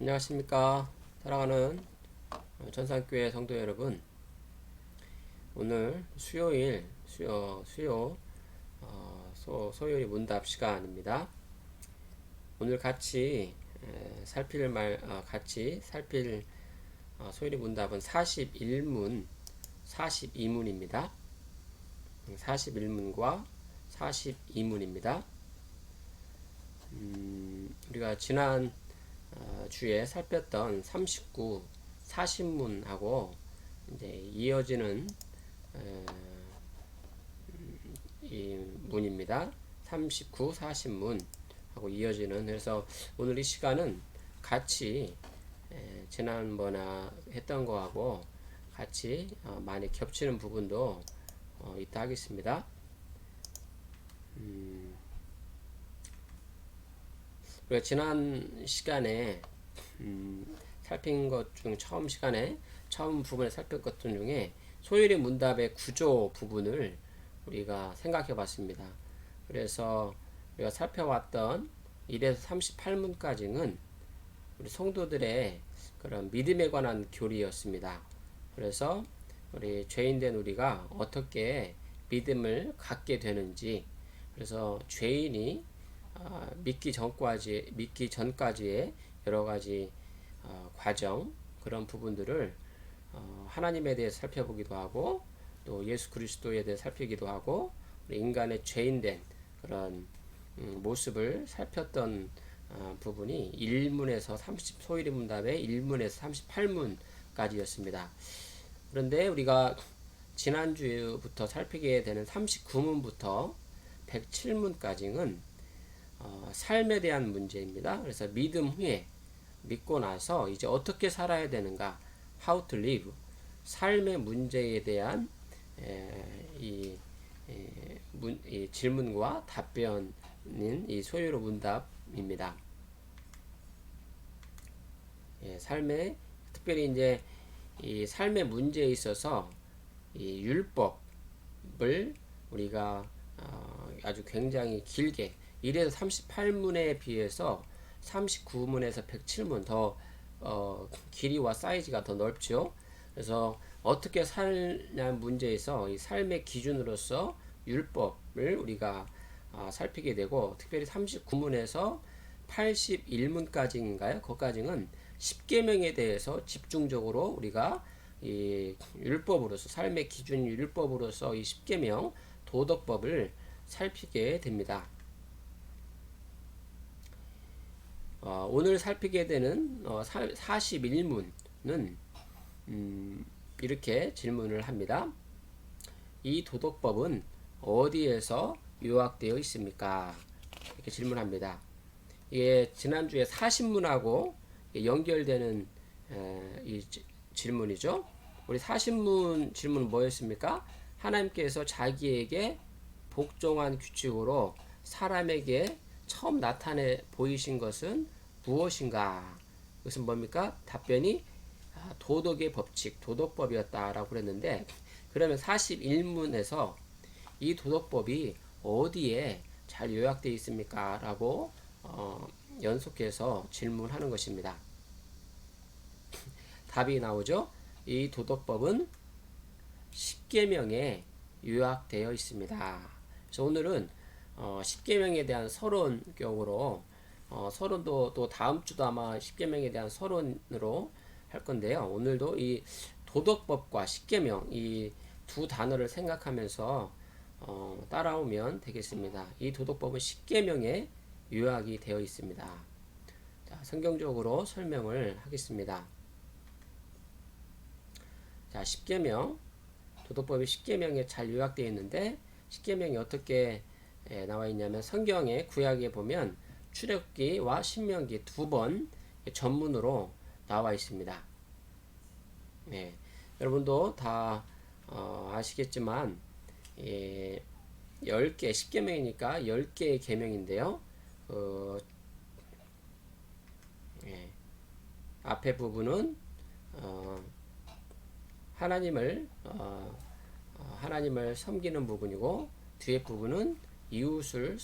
안녕하십니까. 사랑하는 전산교회 성도 여러분. 오늘 소요일 문답 시간입니다. 오늘 같이 살필 소요일 문답은 42문입니다. 41문과 42문입니다. 우리가 지난 주에 살폈던 39, 40문하고 이제 이어지는 이 문입니다. 39, 40문하고 이어지는. 그래서 오늘 이 시간은 같이 지난번에 했던 거하고 같이 많이 겹치는 부분도 있다 하겠습니다. 우리가 지난 시간에 살핀 것 중 처음 부분에 살핀 것 중에 소율의 문답의 구조 부분을 우리가 생각해 봤습니다. 그래서 우리가 살펴왔던 1에서 38문까지는 우리 성도들의 그런 믿음에 관한 교리였습니다. 그래서 우리 죄인된 우리가 어떻게 믿음을 갖게 되는지, 그래서 죄인이 믿기 전까지의 여러 가지 과정, 그런 부분들을 하나님에 대해 살펴보기도 하고, 또 예수 그리스도에 대해 살피기도 하고, 우리 인간의 죄인된 그런 모습을 살폈던 부분이 1문에서 소일의 문답의 1문에서 38문까지였습니다. 그런데 우리가 지난주부터 살피게 되는 39문부터 107문까지는 삶에 대한 문제입니다. 그래서 믿음 후에, 믿고 나서 이제 어떻게 살아야 되는가, how to live, 삶의 문제에 대한 이 질문과 답변인 이 소유로 문답입니다. 특별히 이제 이 삶의 문제에 있어서 이 율법을 우리가 아주 굉장히 길게 1에서 38문에 비해서 39문에서 107문 더 길이와 사이즈가 더 넓죠. 그래서 어떻게 살냐는 문제에서 이 삶의 기준으로서 율법을 우리가 살피게 되고, 특별히 39문에서 81문까지인가요? 거기까지는 십계명에 대해서 집중적으로 우리가 이 율법으로서, 삶의 기준 율법으로서 이 십계명 도덕법을 살피게 됩니다. 오늘 살피게 되는 41문은 이렇게 질문을 합니다. 이 도덕법은 어디에서 요약되어 있습니까? 이렇게 질문합니다. 이게 지난주에 40문하고 연결되는 이 질문이죠. 우리 40문 질문은 뭐였습니까? 하나님께서 자기에게 복종한 규칙으로 사람에게 처음 나타내 보이신 것은 무엇인가? 그것은 뭡니까? 답변이 도덕의 법칙, 도덕법이었다라고 그랬는데, 그러면 41문에서 이 도덕법이 어디에 잘 요약되어 있습니까? 라고 연속해서 질문하는 것입니다. 답이 나오죠? 이 도덕법은 십계명에 요약되어 있습니다. 그래서 오늘은 십계명에 대한 서론격으로, 서론도 또 다음 주도 아마 십계명에 대한 서론으로 할 건데요. 오늘도 이 도덕법과 십계명, 이 두 단어를 생각하면서 따라오면 되겠습니다. 이 도덕법은 십계명에 요약이 되어 있습니다. 자, 성경적으로 설명을 하겠습니다. 자, 십계명, 도덕법이 십계명에 잘 요약되어 있는데, 십계명이 어떻게 나와 있냐면, 성경의 구약에 보면 출애굽기와 신명기 두 번 전문으로 나와 있습니다. 네, 여러분도 다 아시겠지만 10개, 십계명이니까 10개의 계명인데요. 앞에 부분은 하나님을 섬기는 부분이고, 뒤에 부분은 이웃을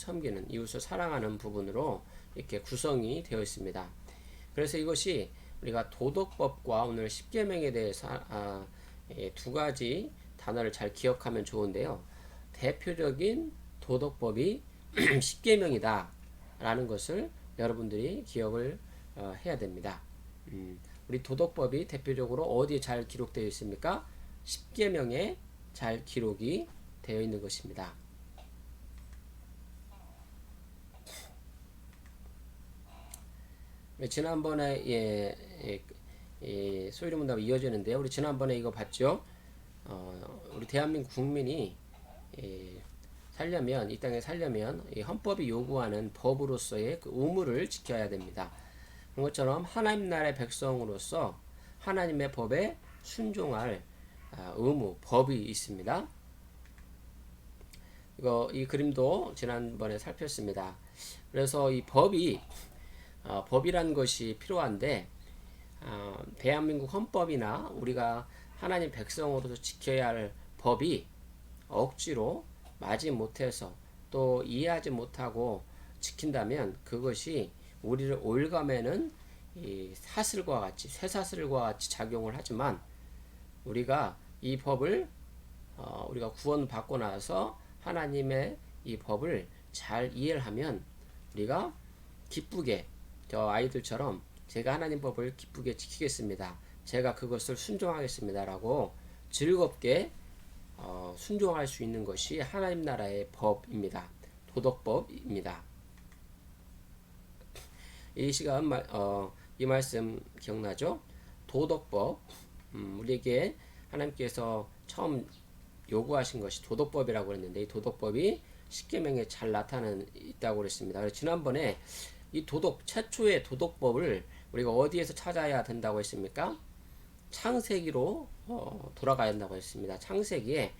사랑하는 부분으로 이렇게 구성이 되어 있습니다. 그래서 이것이 우리가 도덕법과 오늘 십계명에 대해서 두 가지 단어를 잘 기억하면 좋은데요. 대표적인 도덕법이 십계명이다 라는 것을 여러분들이 기억을 해야 됩니다. 우리 도덕법이 대표적으로 어디에 잘 기록되어 있습니까? 십계명에 잘 기록이 되어 있는 것입니다. 지난번에 소위문답이 이어지는데요. 우리 지난번에 이거 봤죠? 우리 대한민국 국민이 살려면 이 땅에 살려면 이 헌법이 요구하는 법으로서의 그 의무를 지켜야 됩니다. 그런 것처럼 하나님 나라의 백성으로서 하나님의 법에 순종할 의무, 법이 있습니다. 이 그림도 지난번에 살폈습니다. 그래서 이 법이란 것이 필요한데 대한민국 헌법이나 우리가 하나님 백성으로서 지켜야 할 법이 억지로 마지 못해서 또 이해하지 못하고 지킨다면 그것이 우리를 올가매는 이 사슬과 같이 쇠사슬과 같이 작용을 하지만 우리가 이 법을 우리가 구원받고 나서 하나님의 이 법을 잘 이해를 하면 우리가 기쁘게 저 아이들처럼 제가 하나님 법을 기쁘게 지키겠습니다. 제가 그것을 순종하겠습니다. 라고 즐겁게 순종할 수 있는 것이 하나님 나라의 법입니다. 도덕법입니다. 이 시간 이 말씀 기억나죠? 도덕법 우리에게 하나님께서 처음 요구하신 것이 도덕법이라고 했는데 이 도덕법이 십계명에 잘 나타나고 그랬습니다. 그래서 지난번에 이 최초의 도덕법을 우리가 어디에서 찾아야 된다고 했습니까? 창세기로 돌아가야 한다고 했습니다. 창세기에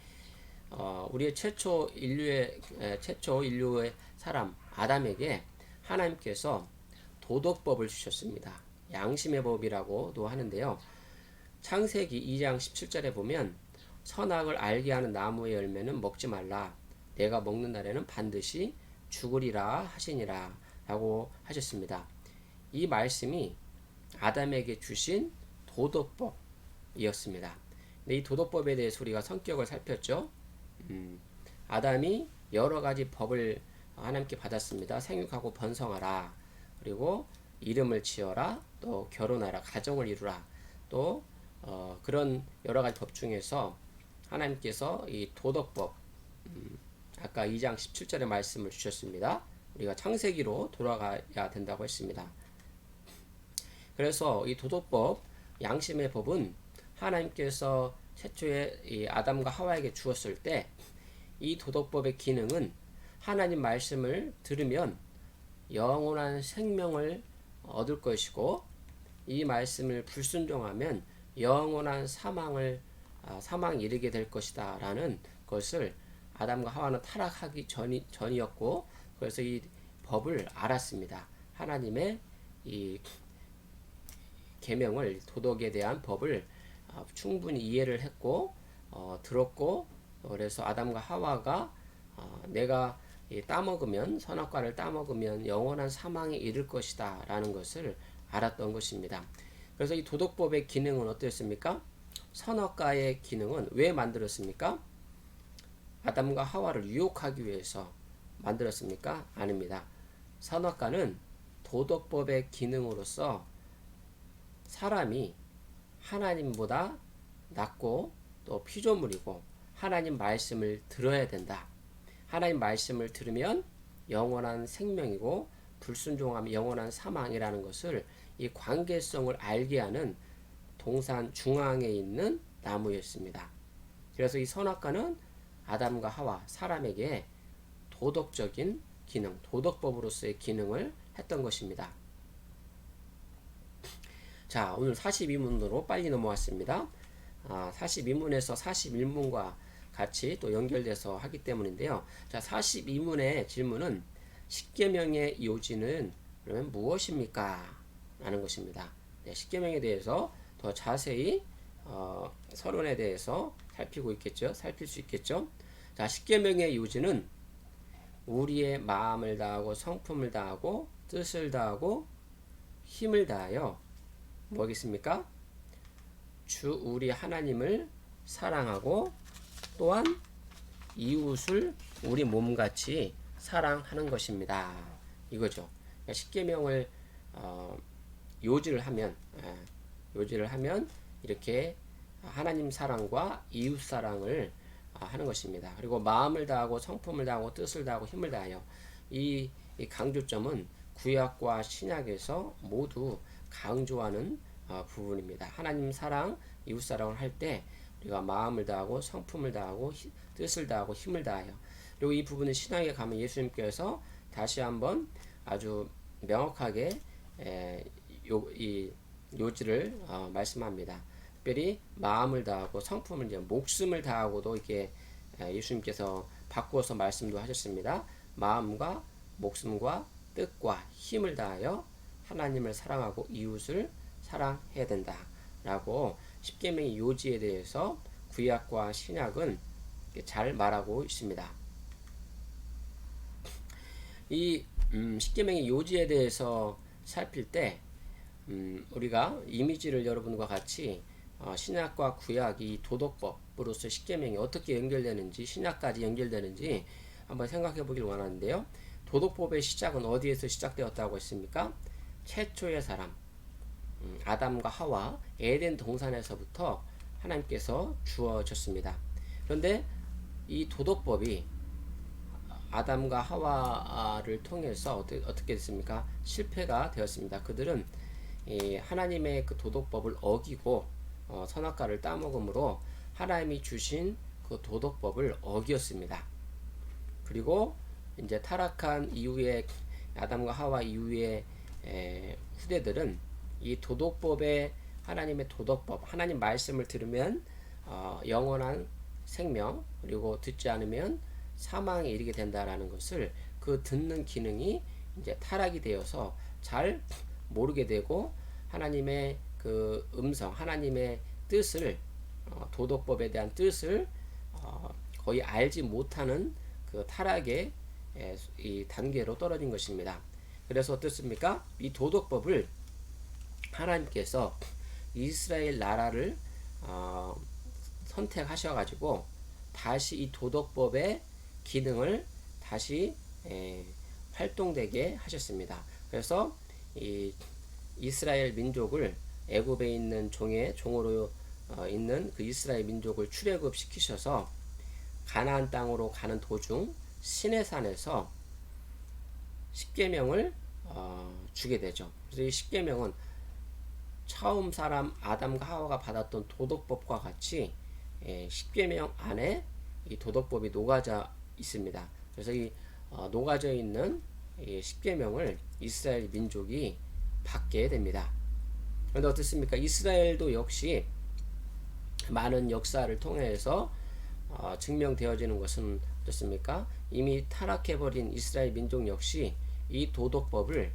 우리의 최초 인류의 사람 아담에게 하나님께서 도덕법을 주셨습니다. 양심의 법이라고도 하는데요. 창세기 2장 17절에 보면 선악을 알게 하는 나무의 열매는 먹지 말라. 내가 먹는 날에는 반드시 죽으리라 하시니라 라고 하셨습니다. 이 말씀이 아담에게 주신 도덕법이었습니다. 근데 이 도덕법에 대해서 우리가 성격을 살폈죠. 아담이 여러 가지 법을 하나님께 받았습니다. 생육하고 번성하라. 그리고 이름을 지어라. 또 결혼하라. 가정을 이루라. 또 그런 여러 가지 법 중에서 하나님께서 이 도덕법 아까 2장 17절의 말씀을 주셨습니다. 우리가 창세기로 돌아가야 된다고 했습니다. 그래서 이 도덕법, 양심의 법은 하나님께서 최초에 이 아담과 하와에게 주었을 때 이 도덕법의 기능은 하나님 말씀을 들으면 영원한 생명을 얻을 것이고 이 말씀을 불순종하면 영원한 사망에 이르게 될 것이다 라는 것을 아담과 하와는 타락하기 전이었고 그래서 이 법을 알았습니다. 하나님의 이 계명을 도덕에 대한 법을 충분히 이해를 했고 들었고 그래서 아담과 하와가 내가 따먹으면 선악과를 따먹으면 영원한 사망에 이를 것이다 라는 것을 알았던 것입니다. 그래서 이 도덕법의 기능은 어땠습니까? 선악과의 기능은 왜 만들었습니까? 아담과 하와를 유혹하기 위해서 만들었습니까? 아닙니다. 선악과는 도덕법의 기능으로서 사람이 하나님보다 낫고 또 피조물이고 하나님 말씀을 들어야 된다. 하나님 말씀을 들으면 영원한 생명이고 불순종하면 영원한 사망이라는 것을 이 관계성을 알게 하는 동산 중앙에 있는 나무였습니다. 그래서 이 선악과는 아담과 하와 사람에게 도덕적인 기능, 도덕법으로서의 기능을 했던 것입니다. 자, 오늘 42문으로 빨리 넘어왔습니다. 42문에서 41문과 같이 또 연결돼서 하기 때문인데요. 자, 42문의 질문은 십계명의 요지는 그러면 무엇입니까? 라는 것입니다. 네, 십계명에 대해서 더 자세히 서론에 대해서 살필 수 있겠죠. 자, 십계명의 요지는 우리의 마음을 다하고 성품을 다하고 뜻을 다하고 힘을 다하여 뭐겠습니까? 주 우리 하나님을 사랑하고 또한 이웃을 우리 몸같이 사랑하는 것입니다. 이거죠. 그러니까 십계명을 요지를 하면 이렇게 하나님 사랑과 이웃 사랑을 하는 것입니다. 그리고 마음을 다하고 성품을 다하고 뜻을 다하고 힘을 다하여 이 강조점은 구약과 신약에서 모두 강조하는 부분입니다. 하나님 사랑, 이웃 사랑을 할 때 우리가 마음을 다하고 성품을 다하고 뜻을 다하고 힘을 다하여, 그리고 이 부분은 신약에 가면 예수님께서 다시 한번 아주 명확하게 이 요지를 말씀합니다. 특별히 마음을 다하고 성품을 이제 목숨을 다하고도 이렇게 예수님께서 바꾸어서 말씀도 하셨습니다. 마음과 목숨과 뜻과 힘을 다하여 하나님을 사랑하고 이웃을 사랑해야 된다라고 십계명의 요지에 대해서 구약과 신약은 잘 말하고 있습니다. 이 십계명의 요지에 대해서 살필 때 우리가 이미지를 여러분과 같이 신약과 구약이 도덕법으로서 십계명이 어떻게 연결되는지, 신약까지 연결되는지 한번 생각해 보길 원하는데요. 도덕법의 시작은 어디에서 시작되었다고 했습니까? 최초의 사람 아담과 하와 에덴 동산에서부터 하나님께서 주어졌습니다. 그런데 이 도덕법이 아담과 하와를 통해서 어떻게 됐습니까? 실패가 되었습니다. 그들은 하나님의 그 도덕법을 어기고 선악과를 따먹음으로 하나님이 주신 그 도덕법을 어겼습니다. 그리고 이제 타락한 이후에 아담과 하와 이후에 후대들은 이 도덕법의 하나님의 도덕법, 하나님 말씀을 들으면 영원한 생명, 그리고 듣지 않으면 사망에 이르게 된다라는 것을 그 듣는 기능이 이제 타락이 되어서 잘 모르게 되고 하나님의 그 음성, 하나님의 뜻을 도덕법에 대한 뜻을 거의 알지 못하는 그 타락의 이 단계로 떨어진 것입니다. 그래서 어떻습니까? 이 도덕법을 하나님께서 이스라엘 나라를 선택하셔가지고 다시 이 도덕법의 기능을 다시 활동되게 하셨습니다. 그래서 이 이스라엘 민족을 애굽에 있는 종으로 있는 그 이스라엘 민족을 출애굽 시키셔서 가나안 땅으로 가는 도중 시내산에서 십계명을 주게 되죠. 그래서 이 십계명은 처음 사람 아담과 하와가 받았던 도덕법과 같이 십계명 안에 이 도덕법이 녹아져 있습니다. 그래서 이 녹아져 있는 이 십계명을 이스라엘 민족이 받게 됩니다. 그런데 어떻습니까? 이스라엘도 역시 많은 역사를 통해서 증명되어지는 것은 어떻습니까? 이미 타락해버린 이스라엘 민족 역시 이 도덕법을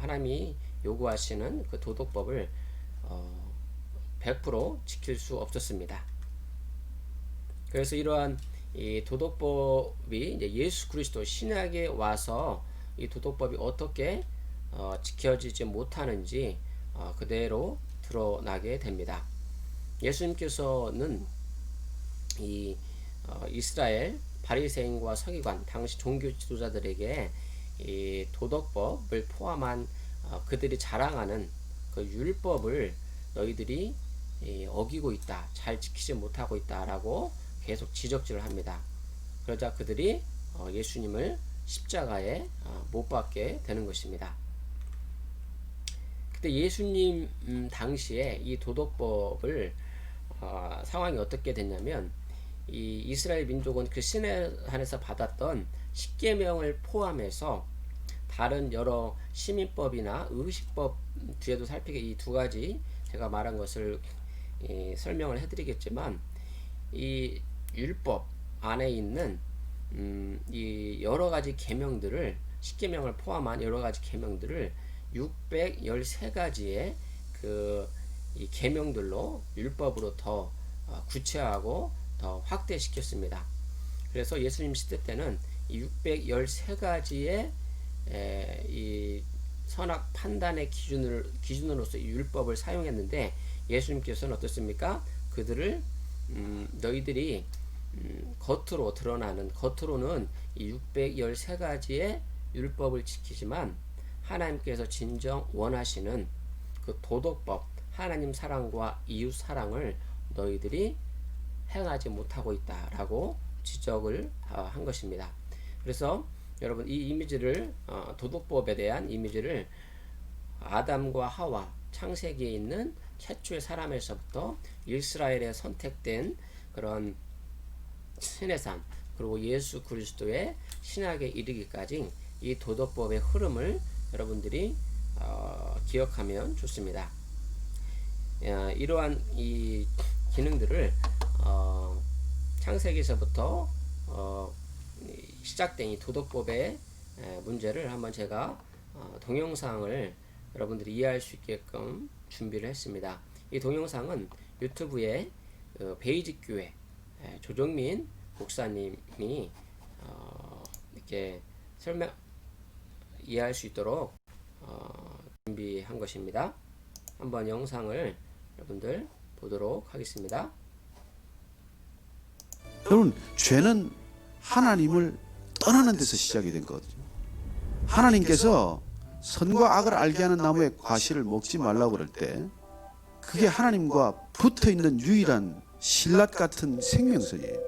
하나님이 요구하시는 그 도덕법을 100% 지킬 수 없었습니다. 그래서 이러한 이 도덕법이 이제 예수 그리스도 신약에 와서 이 도덕법이 어떻게 지켜지지 못하는지 그대로 드러나게 됩니다. 예수님께서는 이 이스라엘 바리새인과 서기관 당시 종교 지도자들에게 이 도덕법을 포함한 그들이 자랑하는 그 율법을 너희들이 어기고 있다, 잘 지키지 못하고 있다라고 계속 지적질을 합니다. 그러자 그들이 예수님을 십자가에 못 박게 되는 것입니다. 그때 예수님 당시에 이 도덕법을 상황이 어떻게 됐냐면 이 이스라엘 민족은 그 시내산에서 받았던 십계명을 포함해서 다른 여러 시민법이나 의식법 뒤에도 살피게 이 두 가지 제가 말한 것을 설명을 해드리겠지만 이 율법 안에 있는 이 여러 가지 계명들을 십계명을 포함한 여러 가지 계명들을 613가지의 그 이 계명들로 율법으로 더 구체화하고 더 확대시켰습니다. 그래서 예수님 시대 때는 이 613가지의 이 선악 판단의 기준으로서 이 율법을 사용했는데 예수님께서는 어떻습니까? 그들을 너희들이 겉으로 드러나는 겉으로는 이 613가지의 율법을 지키지만 하나님께서 진정 원하시는 그 도덕법, 하나님 사랑과 이웃 사랑을 너희들이 행하지 못하고 있다라고 지적을 한 것입니다. 그래서 여러분 이 이미지를 도덕법에 대한 이미지를 아담과 하와 창세기에 있는 최초의 사람에서부터 이스라엘에 선택된 그런 신의 삶 그리고 예수 그리스도의 신학에 이르기까지 이 도덕법의 흐름을 여러분들이 기억하면 좋습니다. 이러한 이 기능들을 창세기에서부터 시작된 이 도덕법의 문제를 한번 제가 동영상을 여러분들이 이해할 수 있게끔 준비를 했습니다. 이 동영상은 유튜브에 베이직 교회 조정민 목사님이 이렇게 이해할 수 있도록 준비한 것입니다. 한번 영상을 여러분들 보도록 하겠습니다. 여러분, 죄는 하나님을 떠나는 데서 시작이 된 거거든요. 하나님께서 선과 악을 알게 하는 나무의 과실을 먹지 말라고 그럴 때 그게 하나님과 붙어있는 유일한 신라 같은 생명선이에요.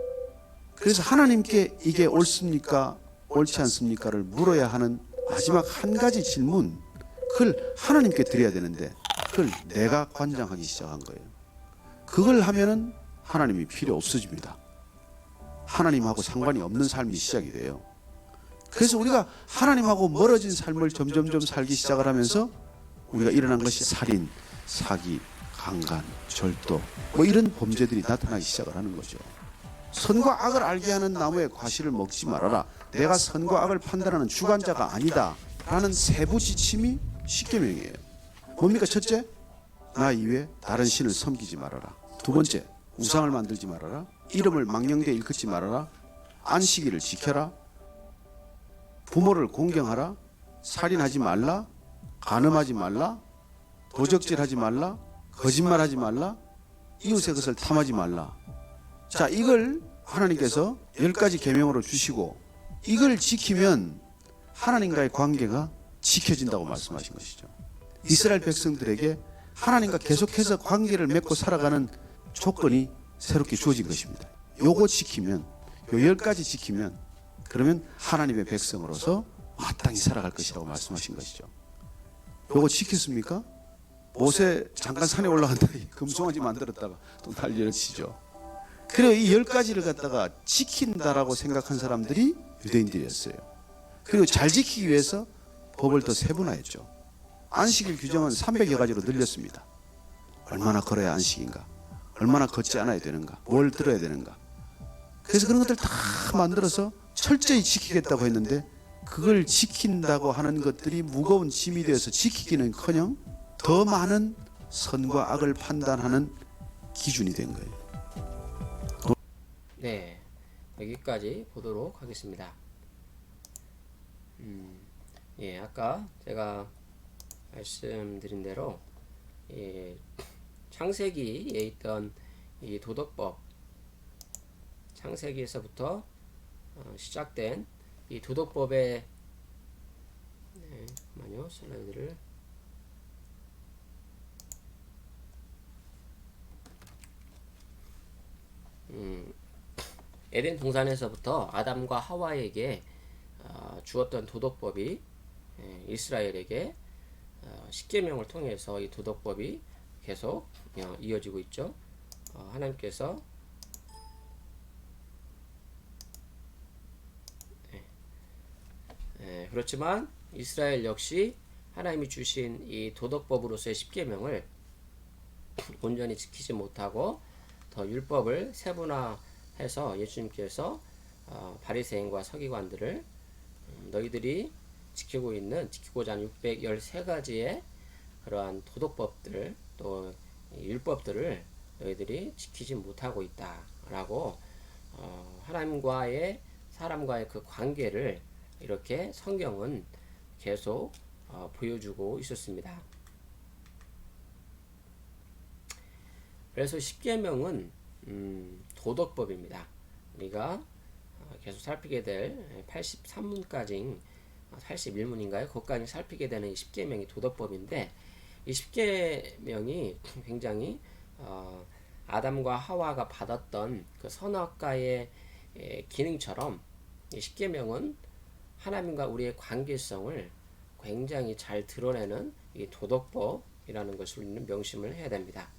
그래서 하나님께 이게 옳습니까? 옳지 않습니까를 물어야 하는 마지막 한 가지 질문, 그걸 하나님께 드려야 되는데 그걸 내가 관장하기 시작한 거예요. 그걸 하면은 하나님이 필요 없어집니다. 하나님하고 상관이 없는 삶이 시작이 돼요. 그래서 우리가 하나님하고 멀어진 삶을 점점점 살기 시작을 하면서 우리가 일어난 것이 살인, 사기, 강간, 절도 뭐 이런 범죄들이 나타나기 시작을 하는 거죠. 선과 악을 알게 하는 나무의 과실을 먹지 말아라. 내가 선과 악을 판단하는 주관자가 아니다 라는 세부 지침이 십계명이에요. 뭡니까? 첫째, 나 이외에 다른 신을 섬기지 말아라. 두 번째, 우상을 만들지 말아라. 이름을 망령되이 일컫지 말아라. 안식일을 지켜라. 부모를 공경하라. 살인하지 말라. 간음하지 말라. 도적질하지 말라. 거짓말하지 말라. 이웃의 것을 탐하지 말라. 자, 이걸 하나님께서 10가지 계명으로 주시고 이걸 지키면 하나님과의 관계가 지켜진다고 말씀하신 것이죠. 이스라엘 백성들에게 하나님과 계속해서 관계를 맺고 살아가는 조건이 새롭게 주어진 것입니다. 요거 지키면, 요 10가지 지키면 그러면 하나님의 백성으로서 마땅히 살아갈 것이라고 말씀하신 것이죠. 요거 지켰습니까? 모세 잠깐 산에 올라간다 금송아지 만들었다가 또 난리를 치죠. 그리고 이 10가지를 갖다가 지킨다라고 생각한 사람들이 유대인들이었어요. 그리고 잘 지키기 위해서 법을 더 세분화했죠. 안식일 규정은 300여 가지로 늘렸습니다. 얼마나 걸어야 안식인가? 얼마나 걷지 않아야 되는가? 뭘 들어야 되는가? 그래서 그런 것들 다 만들어서 철저히 지키겠다고 했는데 그걸 지킨다고 하는 것들이 무거운 짐이 되어서 지키기는커녕 더 많은 선과 악을 판단하는 기준이 된 거예요. 네, 여기까지 보도록 하겠습니다. 예, 아까 제가 말씀드린 대로 창세기에 있던 이 도덕법, 창세기에서부터 시작된 이 도덕법의 잠깐만요, 슬라이드를 에덴 동산에서부터 아담과 하와에게 주었던 도덕법이 이스라엘에게 십계명을 통해서 이 도덕법이 계속 이어지고 있죠. 하나님께서 그렇지만 이스라엘 역시 하나님이 주신 이 도덕법으로서의 십계명을 온전히 지키지 못하고 더 율법을 세분화해서 예수님께서 바리새인과 서기관들을 너희들이 지키고자 하는 613가지의 그러한 도덕법들 또 율법들을 너희들이 지키지 못하고 있다라고 하나님과의 사람과의 그 관계를 이렇게 성경은 계속 보여주고 있었습니다. 그래서 십계명은 도덕법입니다. 우리가 계속 살피게 될 83문까지 81문인가요? 거기까지 살피게 되는 이 십계명이 도덕법인데, 이 십계명이 굉장히 아담과 하와가 받았던 그 선악과의 기능처럼 이 십계명은 하나님과 우리의 관계성을 굉장히 잘 드러내는 이 도덕법이라는 것을 우리는 명심을 해야 됩니다.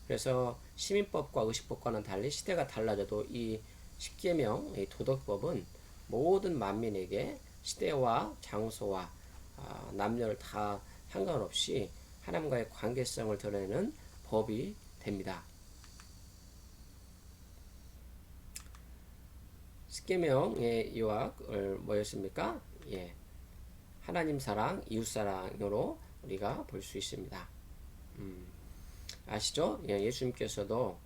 그래서 시민법과 의식법과는 달리 시대가 달라져도 이 십계명, 이 도덕법은 모든 만민에게 시대와 장소와 남녀를 다 상관없이 하나님과의 관계성을 드러내는 법이 됩니다. 십계명의 요약을 뭐였습니까? 예, 하나님 사랑, 이웃 사랑으로 우리가 볼 수 있습니다. 아시죠? 예, 예수님께서도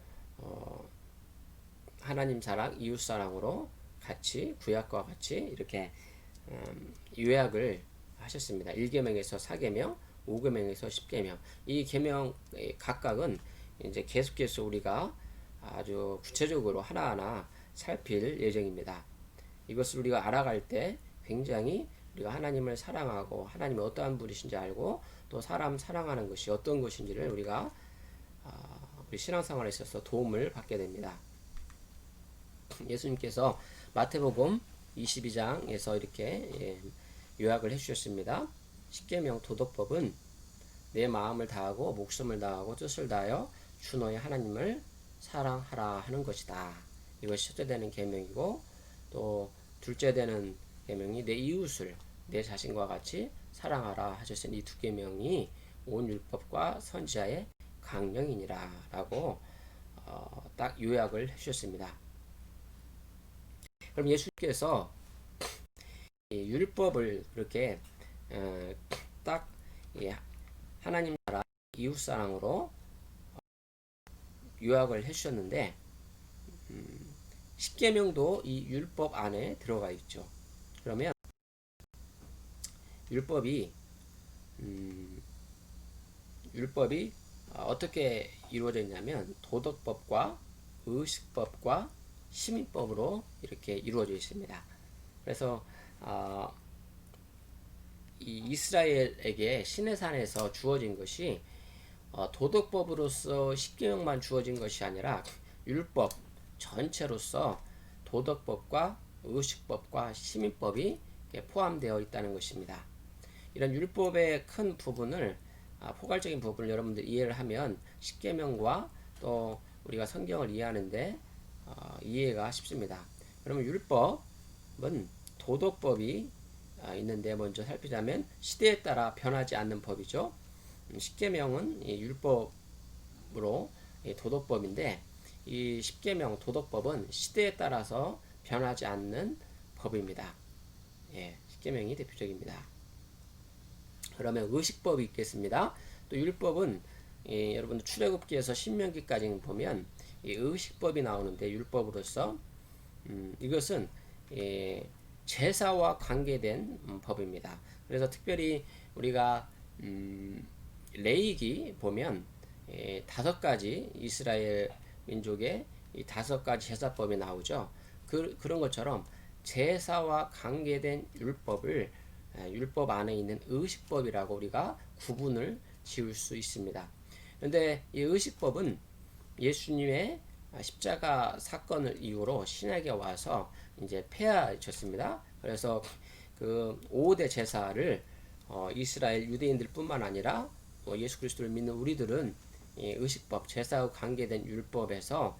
하나님 사랑, 이웃 사랑으로 같이 구약과 같이 이렇게 요약을 하셨습니다. 1계명에서 4계명, 5계명에서 10계명. 이 계명 각각은 이제 계속해서 우리가 아주 구체적으로 하나하나 살필 예정입니다. 이것을 우리가 알아갈 때 굉장히 우리가 하나님을 사랑하고 하나님이 어떠한 분이신지 알고 또 사람 사랑하는 것이 어떤 것인지를 우리가 우리 신앙생활에 있어서 도움을 받게 됩니다. 예수님께서 마태복음 22장에서 이렇게 요약을 해주셨습니다. 십계명 도덕법은 내 마음을 다하고 목숨을 다하고 뜻을 다하여 주 너의 하나님을 사랑하라 하는 것이다. 이것이 첫째 되는 계명이고, 또 둘째 되는 계명이 내 이웃을 내 자신과 같이 사랑하라 하셨으니 이 두 계명이 온 율법과 선지자의 강령이니라 라고 딱 요약을 해주셨습니다. 그럼 예수님께서 이 율법을 그렇게 딱 하나님 나라 이웃 사랑으로 요약을 해주셨는데, 십계명도 이 율법 안에 들어가 있죠. 그러면 율법이 어떻게 이루어져 있냐면 도덕법과 의식법과 시민법으로 이렇게 이루어져 있습니다. 그래서 이 이스라엘에게 시내산에서 주어진 것이 도덕법으로서 십계명만 주어진 것이 아니라 율법 전체로서 도덕법과 의식법과 시민법이 포함되어 있다는 것입니다. 이런 율법의 큰 부분을 포괄적인 부분을 여러분들 이해를 하면 십계명과 또 우리가 성경을 이해하는데 이해가 쉽습니다. 그러면 율법은 도덕법이 있는데 먼저 살피자면 시대에 따라 변하지 않는 법이죠. 십계명은 율법으로 도덕법인데, 이 십계명 도덕법은 시대에 따라서 변하지 않는 법입니다. 예, 십계명이 대표적입니다. 그러면 의식법이 있겠습니다. 또 율법은 여러분들 출애굽기에서 신명기까지 보면 이 의식법이 나오는데, 율법으로서 이것은 제사와 관계된 법입니다. 그래서 특별히 우리가 레위기 보면 5가지 이스라엘 민족의 이 5가지 제사법이 나오죠. 그런 것처럼 제사와 관계된 율법을 율법 안에 있는 의식법이라고 우리가 구분을 지을 수 있습니다. 그런데 이 의식법은 예수님의 십자가 사건을 이유로 신약에 와서 이제 폐하졌습니다. 그래서 그 5대 제사를 이스라엘 유대인들뿐만 아니라 예수 그리스도를 믿는 우리들은 이 의식법, 제사와 관계된 율법에서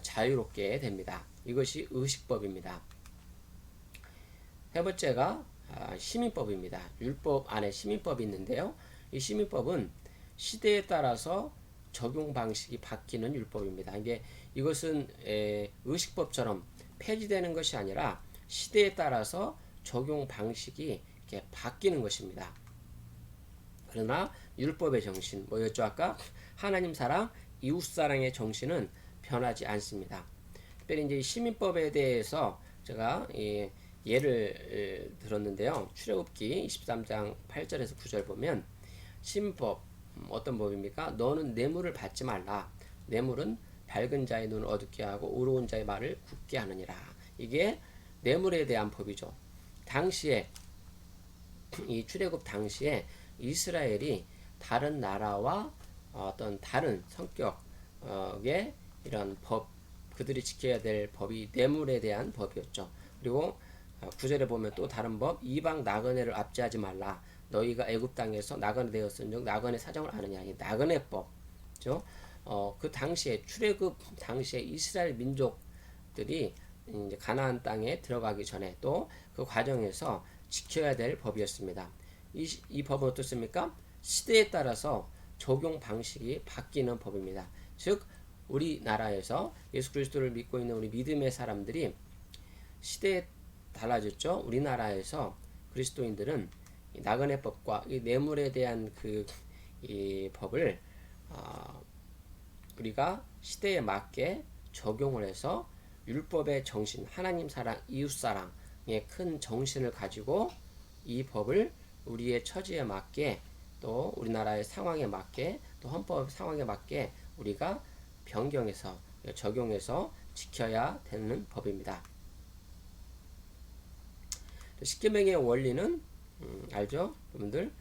자유롭게 됩니다. 이것이 의식법입니다. 세 번째가 시민법입니다. 율법 안에 시민법이 있는데요. 이 시민법은 시대에 따라서 적용 방식이 바뀌는 율법입니다. 이것은 의식법처럼 폐지되는 것이 아니라 시대에 따라서 적용 방식이 이렇게 바뀌는 것입니다. 그러나 율법의 정신, 뭐였죠? 아까 하나님 사랑, 이웃 사랑의 정신은 변하지 않습니다. 특별히 이제 시민법에 대해서 제가 예를 들었는데요. 출애굽기 23장 8절에서 9절 보면 신법 어떤 법입니까? 너는 뇌물을 받지 말라. 뇌물은 밝은 자의 눈을 어둡게 하고 의로운 자의 말을 굳게 하느니라. 이게 뇌물에 대한 법이죠. 당시에 이 출애굽 당시에 이스라엘이 다른 나라와 어떤 다른 성격의 이런 법, 그들이 지켜야 될 법이 뇌물에 대한 법이었죠. 그리고 9절에 보면 또 다른 법, 이방 나그네를 압제하지 말라. 너희가 애굽 땅에서 나그네 되었은즉 나그네 사정을 아느냐. 이 나그네법죠. 그 당시에 출애굽 당시에 이스라엘 민족들이 이제 가나안 땅에 들어가기 전에 또 그 과정에서 지켜야 될 법이었습니다. 이 법은 어떻습니까? 시대에 따라서 적용 방식이 바뀌는 법입니다. 즉 우리나라에서 예수 그리스도를 믿고 있는 우리 믿음의 사람들이 시대에 달라졌죠. 우리나라에서 그리스도인들은 이 나그네법과 이 뇌물에 대한 이 법을 우리가 시대에 맞게 적용을 해서 율법의 정신, 하나님 사랑, 이웃 사랑의 큰 정신을 가지고 이 법을 우리의 처지에 맞게 또 우리나라의 상황에 맞게 또 헌법 상황에 맞게 우리가 변경해서 적용해서 지켜야 되는 법입니다. 십계명의 원리는 알죠? 여러분들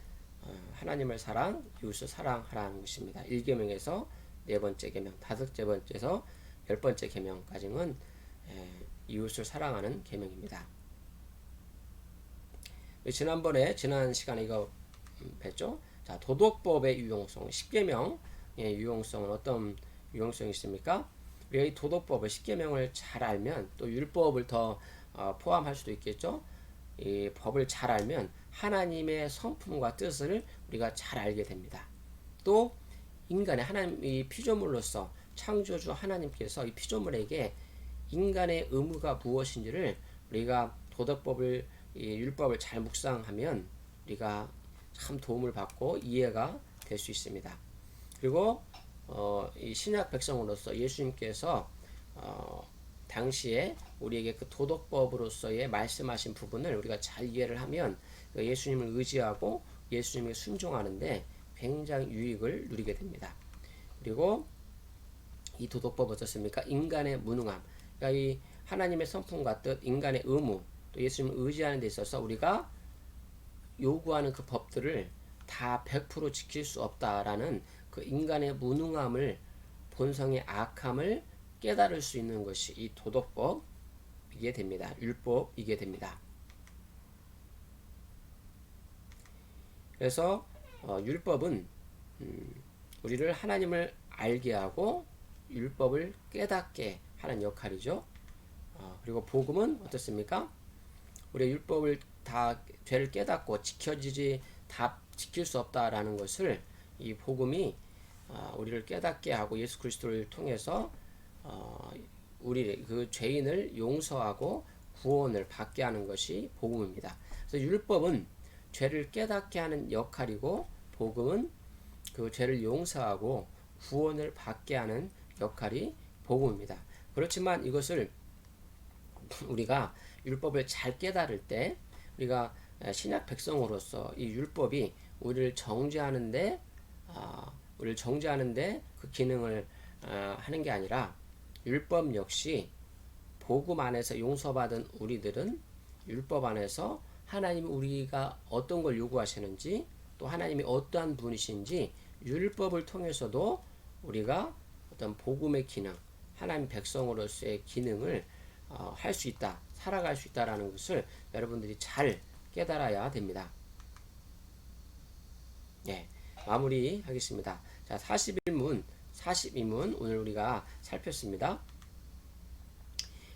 하나님을 사랑, 이웃을 사랑하라는 것입니다. 1계명에서 네 번째 계명, 다섯째 번째에서 10번째 계명까지는 이웃을 사랑하는 계명입니다. 지난 시간에 이거 뵀죠? 자, 도덕법의 유용성, 10계명의 유용성은 어떤 유용성이 있습니까? 우리가 이 도덕법을 10계명을 잘 알면 또 율법을 더 포함할 수도 있겠죠? 이 법을 잘 알면 하나님의 성품과 뜻을 우리가 잘 알게 됩니다. 또 인간의 하나님 이 피조물로서 창조주 하나님께서 이 피조물에게 인간의 의무가 무엇인지를 우리가 도덕법을 이 율법을 잘 묵상하면 우리가 참 도움을 받고 이해가 될 수 있습니다. 그리고 이 신약 백성으로서 예수님께서 당시에 우리에게 그 도덕법으로서의 말씀하신 부분을 우리가 잘 이해를 하면 예수님을 의지하고 예수님에게 순종하는데 굉장히 유익을 누리게 됩니다. 그리고 이 도덕법 어떻습니까? 인간의 무능함, 그러니까 이 하나님의 성품과 뜻, 인간의 의무, 또 예수님을 의지하는 데 있어서 우리가 요구하는 그 법들을 다 100% 지킬 수 없다라는 그 인간의 무능함을, 본성의 악함을 깨달을 수 있는 것이 이 도덕법이게 됩니다. 율법이게 됩니다. 그래서 율법은 우리를 하나님을 알게 하고 율법을 깨닫게 하는 역할이죠. 그리고 복음은 어떻습니까? 우리 율법을 다 죄를 깨닫고 지켜지지 다 지킬 수 없다라는 것을 이 복음이 우리를 깨닫게 하고 예수 그리스도를 통해서 우리 그 죄인을 용서하고 구원을 받게 하는 것이 복음입니다. 그래서 율법은 죄를 깨닫게 하는 역할이고 복음은 그 죄를 용서하고 구원을 받게 하는 역할이 복음입니다. 그렇지만 이것을 우리가 율법을 잘 깨달을 때 우리가 신약 백성으로서 이 율법이 우리를 정죄하는데 그 기능을 하는 게 아니라 율법 역시 복음 안에서 용서받은 우리들은 율법 안에서 하나님이 우리가 어떤 걸 요구하시는지 또 하나님이 어떠한 분이신지 율법을 통해서도 우리가 어떤 복음의 기능, 하나님 백성으로서의 기능을 할 수 있다, 살아갈 수 있다라는 것을 여러분들이 잘 깨달아야 됩니다. 예, 마무리하겠습니다. 자, 42문 오늘 우리가 살폈습니다.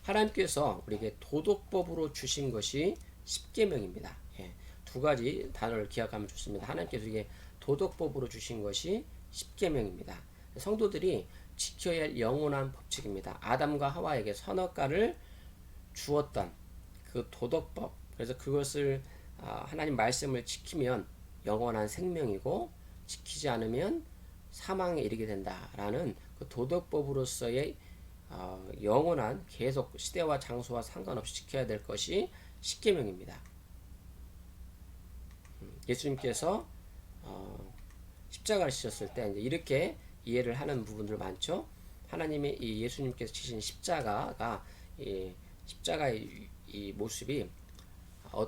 하나님께서 우리에게 도덕법으로 주신 것이 10계명입니다. 예, 두 가지 단어를 기억하면 좋습니다. 하나님께서 우리에게 도덕법으로 주신 것이 10계명입니다. 성도들이 지켜야 할 영원한 법칙입니다. 아담과 하와에게 선악과를 주었던 그 도덕법, 그래서 그것을 하나님 말씀을 지키면 영원한 생명이고 지키지 않으면 사망에 이르게 된다라는 그 도덕법으로서의 영원한 계속 시대와 장소와 상관없이 지켜야 될 것이 십계명입니다. 예수님께서 십자가를 지셨을 때 이제 이렇게 이해를 하는 부분들 많죠. 하나님의 이 예수님께서 지신 십자가가 이 십자가의 이 모습이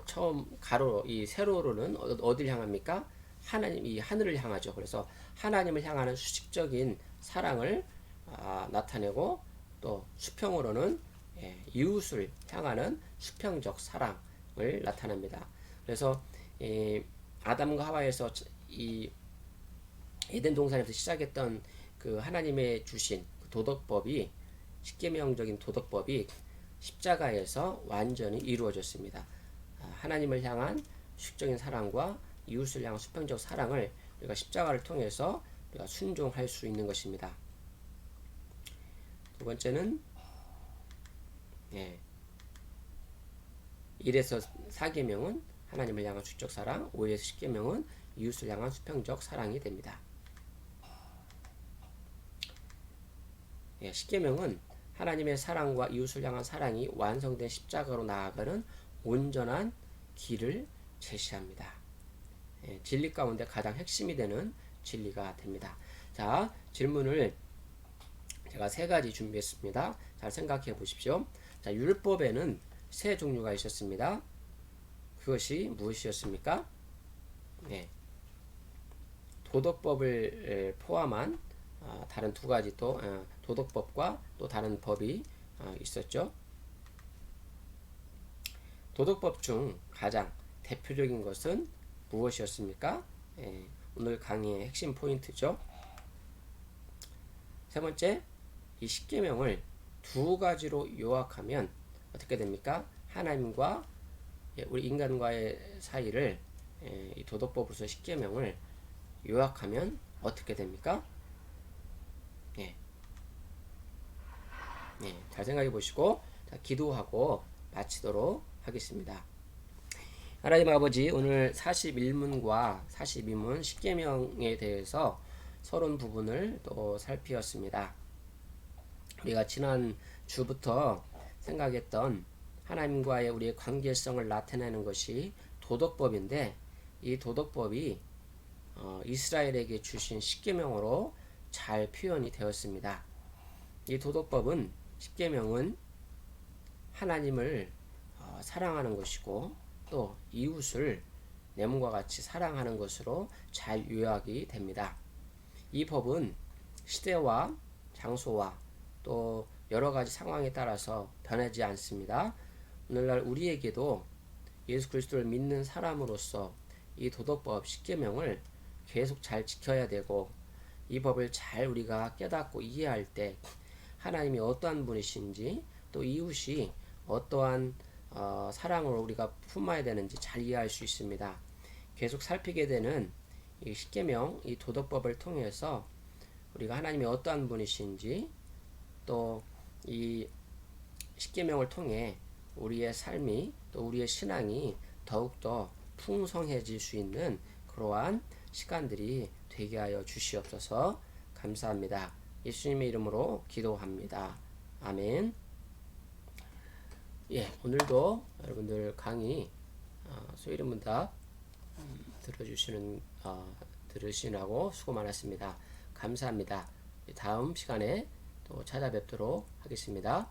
처음 가로 이 세로로는 어딜 향합니까? 하나님 이 하늘을 향하죠. 그래서 하나님을 향하는 수직적인 사랑을 나타내고 또 수평으로는 이웃을 향하는 수평적 사랑을 나타냅니다. 그래서 아담과 하와에서 이 에덴 동산에서 시작했던 그 하나님의 주신 그 도덕법이 십계명적인 도덕법이 십자가에서 완전히 이루어졌습니다. 하나님을 향한 수직적인 사랑과 이웃을 향한 수평적 사랑을 우리가 십자가를 통해서 우리가 순종할 수 있는 것입니다. 두 번째는 1에서 4계명은 하나님을 향한 수직적 사랑, 5에서 10계명은 이웃을 향한 수평적 사랑이 됩니다. 10계명은 하나님의 사랑과 이웃을 향한 사랑이 완성된 십자가로 나아가는 온전한 길을 제시합니다. 진리 가운데 가장 핵심이 되는 진리가 됩니다. 자, 질문을 제가 3가지 준비했습니다. 잘 생각해 보십시오. 자, 율법에는 3 종류가 있었습니다. 그것이 무엇이었습니까? 도덕법을 포함한 다른 2가지 또 도덕법과 또 다른 법이 있었죠. 도덕법 중 가장 대표적인 것은 무엇이었습니까? 오늘 강의의 핵심 포인트죠. 3번째, 이 10계명을 2가지로 요약하면 어떻게 됩니까? 하나님과 우리 인간과의 사이를 이 도덕법으로서 10계명을 요약하면 어떻게 됩니까? 잘 생각해 보시고 기도하고 마치도록 하겠습니다. 하나님 아버지, 오늘 41문과 42문 10계명에 대해서 서론 부분을 또 살피었습니다. 우리가 지난 주부터 생각했던 하나님과의 우리의 관계성을 나타내는 것이 도덕법인데, 이 도덕법이 이스라엘에게 주신 10계명으로 잘 표현이 되었습니다. 이 도덕법은 10계명은 하나님을 사랑하는 것이고 또 이웃을 내 몸과 같이 사랑하는 것으로 잘 요약이 됩니다. 이 법은 시대와 장소와 또 여러 가지 상황에 따라서 변하지 않습니다. 오늘날 우리에게도 예수 그리스도를 믿는 사람으로서 이 도덕법 10계명을 계속 잘 지켜야 되고, 이 법을 잘 우리가 깨닫고 이해할 때 하나님이 어떠한 분이신지 또 이웃이 어떠한 사랑을 우리가 품어야 되는지 잘 이해할 수 있습니다. 계속 살피게 되는 이 10계명, 이 도덕법을 통해서 우리가 하나님이 어떠한 분이신지 또 이 10계명을 통해 우리의 삶이 또 우리의 신앙이 더욱더 풍성해질 수 있는 그러한 시간들이 되게 하여 주시옵소서. 감사합니다. 예수님의 이름으로 기도합니다. 아멘. 오늘도 여러분들 강의 소일문답 들으시라고 수고 많았습니다. 감사합니다. 다음 시간에 또 찾아뵙도록 하겠습니다.